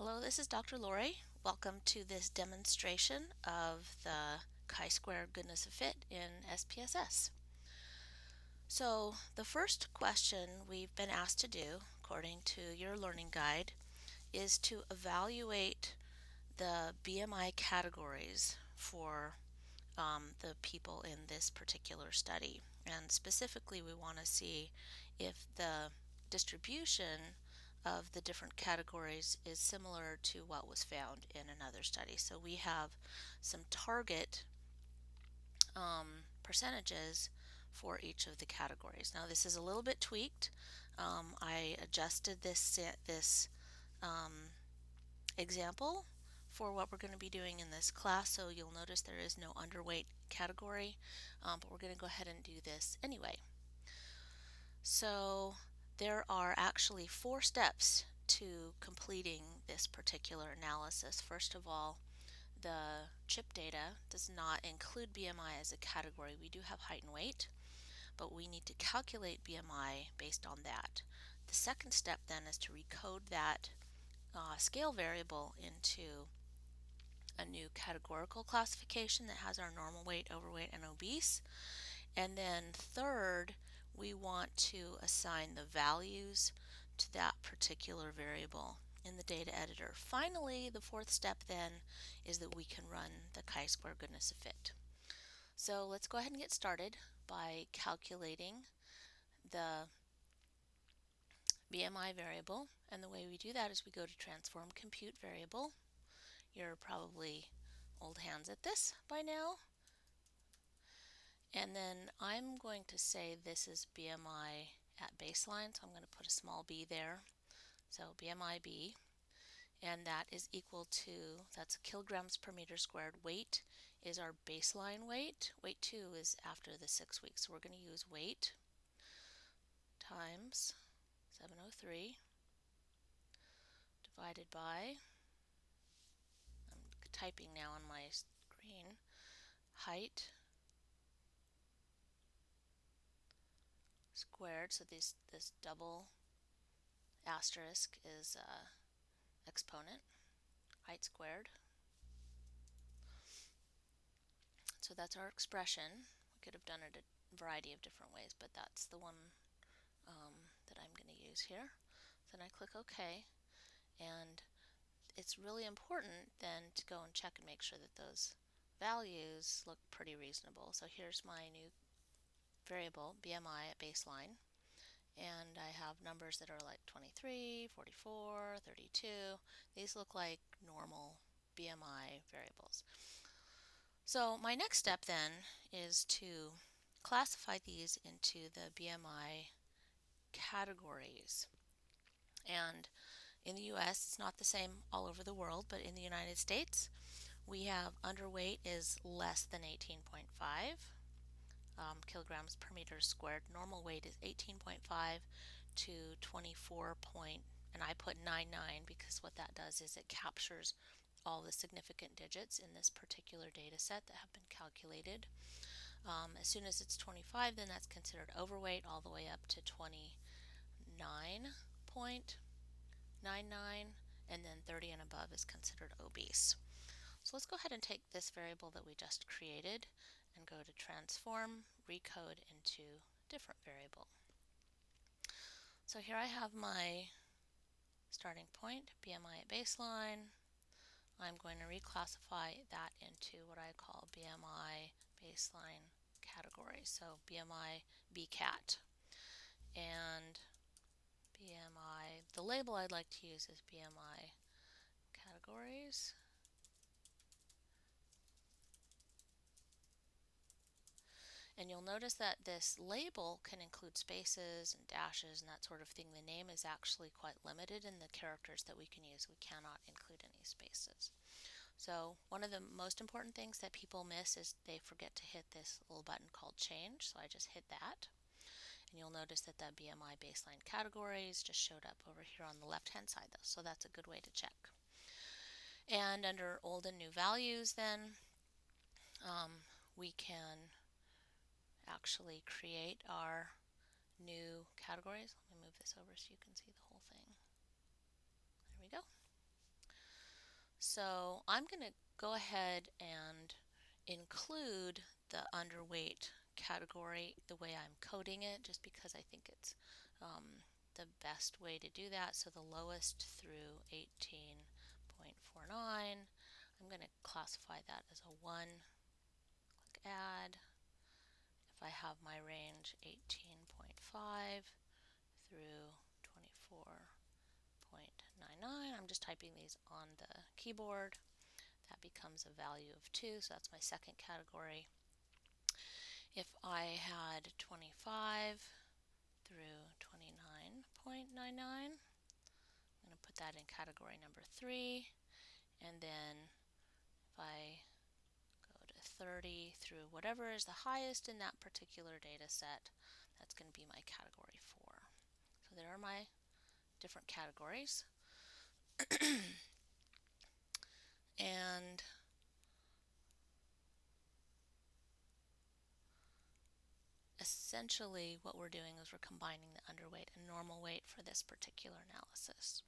Hello, this is Dr. Lori. Welcome to this demonstration of the chi-square goodness of fit in SPSS. So the first question we've been asked to do, according to your learning guide, is to evaluate the BMI categories for the people in this particular study. And specifically, we want to see if the distribution of the different categories is similar to what was found in another study. So we have some target percentages for each of the categories. Now this is a little bit tweaked. I adjusted this example for what we're going to be doing in this class, so you'll notice there is no underweight category, but we're going to go ahead and do this anyway. So there are actually 4 steps to completing this particular analysis. First of all, the CHIP data does not include BMI as a category. We do have height and weight, but we need to calculate BMI based on that. The second step then is to recode that scale variable into a new categorical classification that has our normal weight, overweight, and obese. And then third, we want to assign the values to that particular variable in the data editor. Finally, the fourth step then is that we can run the chi-square goodness of fit. So let's go ahead and get started by calculating the BMI variable, and the way we do that is we go to transform compute variable. You're probably old hands at this by now. And then I'm going to say this is BMI at baseline, so I'm going to put a small b there. So BMI b, and that is equal to, that's kilograms per meter squared. Weight is our baseline weight. Weight 2 is after the 6 weeks, so we're going to use weight times 703 divided by, I'm typing now on my screen, height squared, so this double asterisk is exponent, height squared. So that's our expression. We could have done it a variety of different ways, but that's the one that I'm going to use here. So then I click OK, and it's really important then to go and check and make sure that those values look pretty reasonable. So here's my new variable, BMI at baseline, and I have numbers that are like 23, 44, 32. These look like normal BMI variables. So my next step then is to classify these into the BMI categories. And in the US, it's not the same all over the world, but in the United States, we have underweight is less than 18.5 kilograms per meter squared. Normal weight is 18.5 to 24 point, and I put 99 because what that does is it captures all the significant digits in this particular data set that have been calculated. As soon as it's 25, then that's considered overweight, all the way up to 29.99, and then 30 and above is considered obese. So let's go ahead and take this variable that we just created and go to transform, recode into different variable. So here I have my starting point, BMI at baseline. I'm going to reclassify that into what I call BMI baseline category. So BMI BCAT. And BMI, the label I'd like to use is BMI Categories. And you'll notice that this label can include spaces and dashes and that sort of thing. The name is actually quite limited in the characters that we can use. We cannot include any spaces. So one of the most important things that people miss is they forget to hit this little button called change. So I just hit that. And you'll notice that the BMI baseline categories just showed up over here on the left-hand side, though. So that's a good way to check. And under old and new values, then we can actually create our new categories. Let me move this over so you can see the whole thing. There we go. So I'm going to go ahead and include the underweight category the way I'm coding it, just because I think it's the best way to do that. So the lowest through 18.49, I'm going to classify that as a 1. Click add. If I have my range 18.5 through 24.99, I'm just typing these on the keyboard. That becomes a value of 2, so that's my second category. If I had 25 through 29.99, I'm going to put that in category number 3. And then if I go to 30 through whatever is the highest in that particular data set, that's going to be my category 4. So there are my different categories. And essentially what we're doing is we're combining the underweight and normal weight for this particular analysis.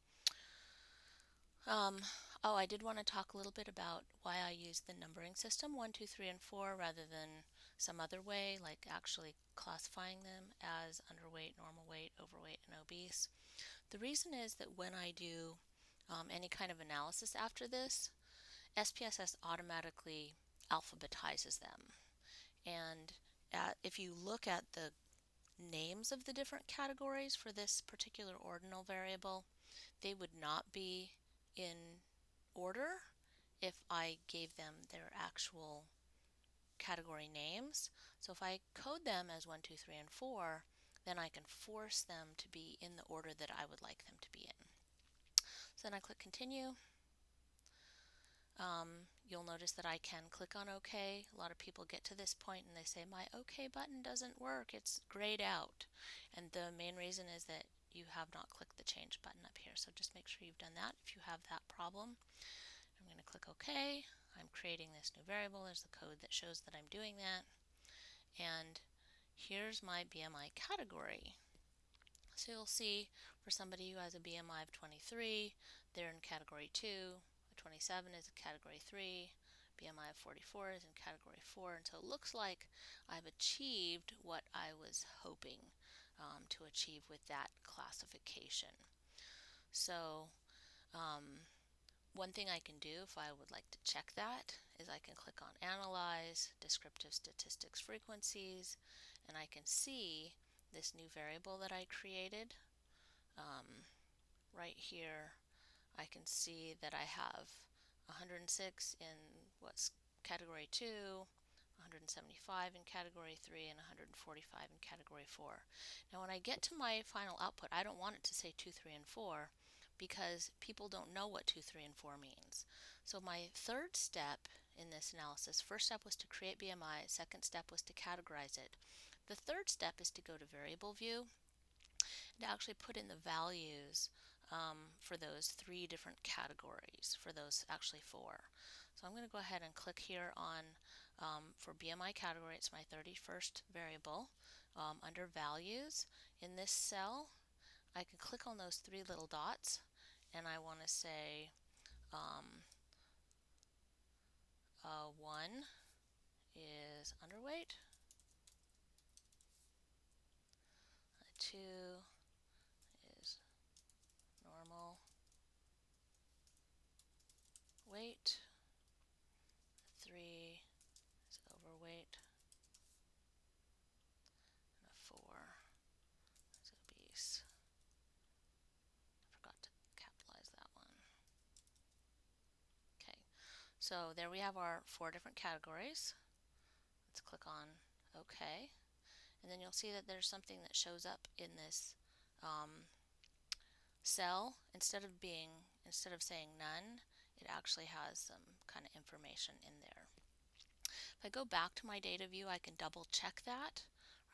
Oh, I did want to talk a little bit about why I use the numbering system 1, 2, 3, and 4 rather than some other way, like actually classifying them as underweight, normal weight, overweight, and obese. The reason is that when I do any kind of analysis after this, SPSS automatically alphabetizes them. And if you look at the names of the different categories for this particular ordinal variable, they would not be in order if I gave them their actual category names. So if I code them as 1, 2, 3, and 4, then I can force them to be in the order that I would like them to be in. So then I click continue. You'll notice that I can click on OK. A lot of people get to this point and they say, my OK button doesn't work, it's grayed out. And the main reason is that you have not clicked the change button up here. So just make sure you've done that if you have that problem. I'm going to click OK. I'm creating this new variable. There's the code that shows that I'm doing that. And here's my BMI category. So you'll see for somebody who has a BMI of 23, they're in category 2. 27 is in category 3, BMI of 44 is in category 4, and so it looks like I've achieved what I was hoping to achieve with that classification. So one thing I can do if I would like to check that is I can click on Analyze, Descriptive Statistics Frequencies, and I can see this new variable that I created. Right here I can see that I have 106 in what's category 2, 175 in category 3, and 145 in category 4. Now when I get to my final output, I don't want it to say 2, 3, and 4 because people don't know what 2, 3, and 4 means. So my third step in this analysis, first step was to create BMI, second step was to categorize it. The third step is to go to variable view and to actually put in the values for those 3 different categories, for those actually 4. So I'm going to go ahead and click here on, for BMI category, it's my 31st variable. Under values, in this cell, I can click on those 3 little dots, and I want to say 1 is underweight, 2 is normal weight, 3 is overweight, and a 4 is obese. I forgot to capitalize that one. Okay, so there we have our 4 different categories. Let's click on OK, and then you'll see that there's something that shows up in this cell. Instead of saying none, it actually has some kind of information in there. If I go back to my data view, I can double check that.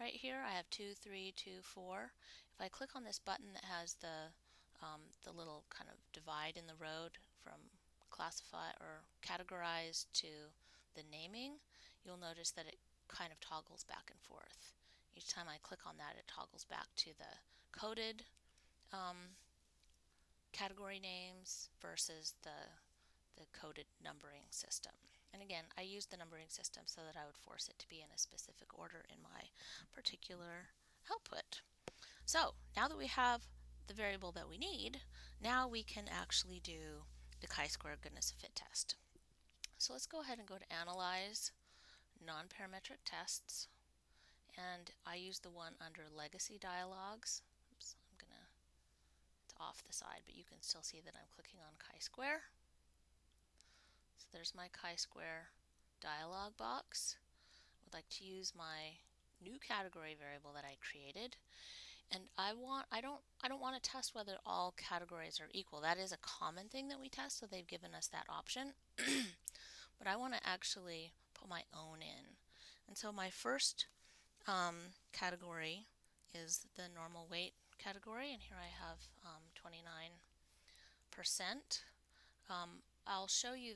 Right here I have 2, 3, 2, 4. If I click on this button that has the little kind of divide in the road from classify or categorize to the naming, you'll notice that it kind of toggles back and forth. Each time I click on that, it toggles back to the coded category names versus the the coded numbering system. And again, I used the numbering system so that I would force it to be in a specific order in my particular output. So now that we have the variable that we need, now we can actually do the chi-square goodness of fit test. So let's go ahead and go to Analyze, Non-Parametric Tests, and I use the one under Legacy Dialogues. Oops, it's off the side, but you can still see that I'm clicking on chi-square. So there's my chi-square dialog box. I would like to use my new category variable that I created, and I don't want to test whether all categories are equal. That is a common thing that we test, so they've given us that option. But I want to actually put my own in. And so my first category is the normal weight category, and here I have 29%. I'll show you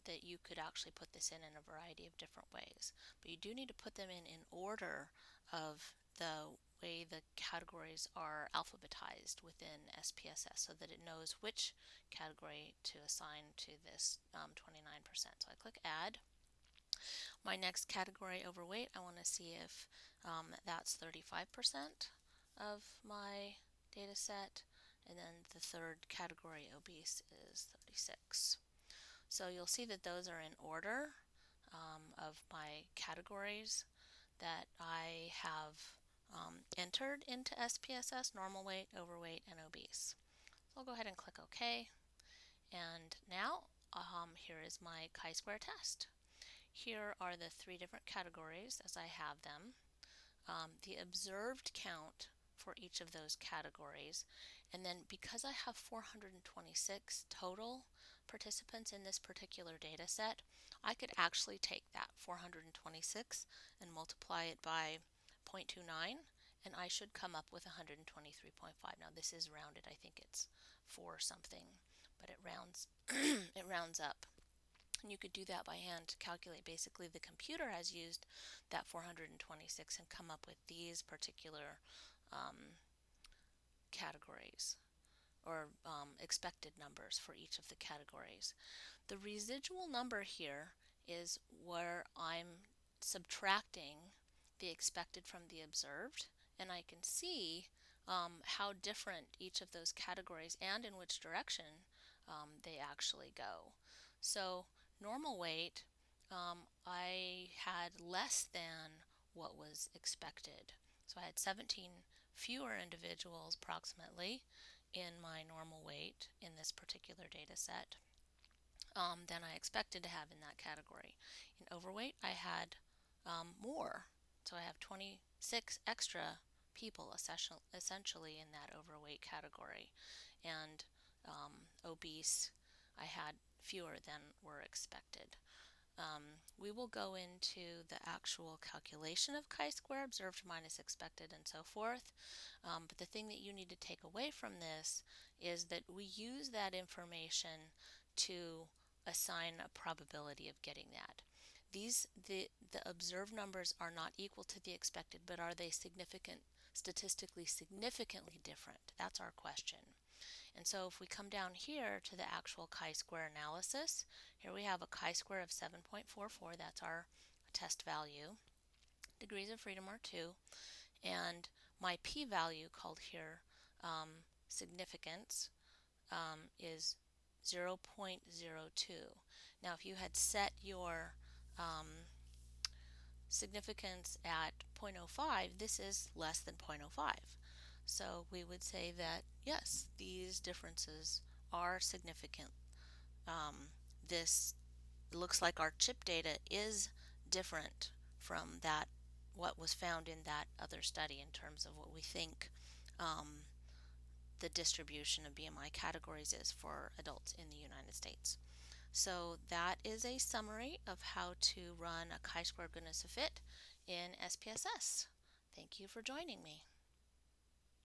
that you could actually put this in a variety of different ways, but you do need to put them in order of the way the categories are alphabetized within SPSS so that it knows which category to assign to this 29%. So I click Add. My next category, overweight, I want to see if that's 35% of my data set, and then the third category, obese, is 36. So you'll see that those are in order of my categories that I have entered into SPSS: normal weight, overweight, and obese. So I'll go ahead and click OK. And now here is my chi-square test. Here are the three different categories as I have them. The observed count for each of those categories, and then because I have 426 total participants in this particular data set, I could actually take that 426 and multiply it by 0.29, and I should come up with 123.5. Now this is rounded, I think it's 4 something, but it rounds it rounds up. And you could do that by hand to calculate. Basically, the computer has used that 426 and come up with these particular categories, or expected numbers for each of the categories. The residual number here is where I'm subtracting the expected from the observed, and I can see how different each of those categories and in which direction they actually go. So normal weight, I had less than what was expected. So I had 17 fewer individuals approximately in my normal weight in this particular data set than I expected to have in that category. In overweight, I had more. So I have 26 extra people essentially in that overweight category. And obese, I had fewer than were expected. We will go into the actual calculation of chi-square, observed minus expected, and so forth. But the thing that you need to take away from this is that we use that information to assign a probability of getting that. The observed numbers are not equal to the expected, but are they statistically significantly different? That's our question. And so if we come down here to the actual chi-square analysis, here we have a chi-square of 7.44. That's our test value. Degrees of freedom are 2. And my p-value, called here significance, is 0.02. Now if you had set your significance at 0.05, this is less than 0.05. So we would say that yes, these differences are significant. This looks like our chip data is different from what was found in that other study in terms of what we think the distribution of BMI categories is for adults in the United States. So that is a summary of how to run a chi-square goodness of fit in SPSS. Thank you for joining me.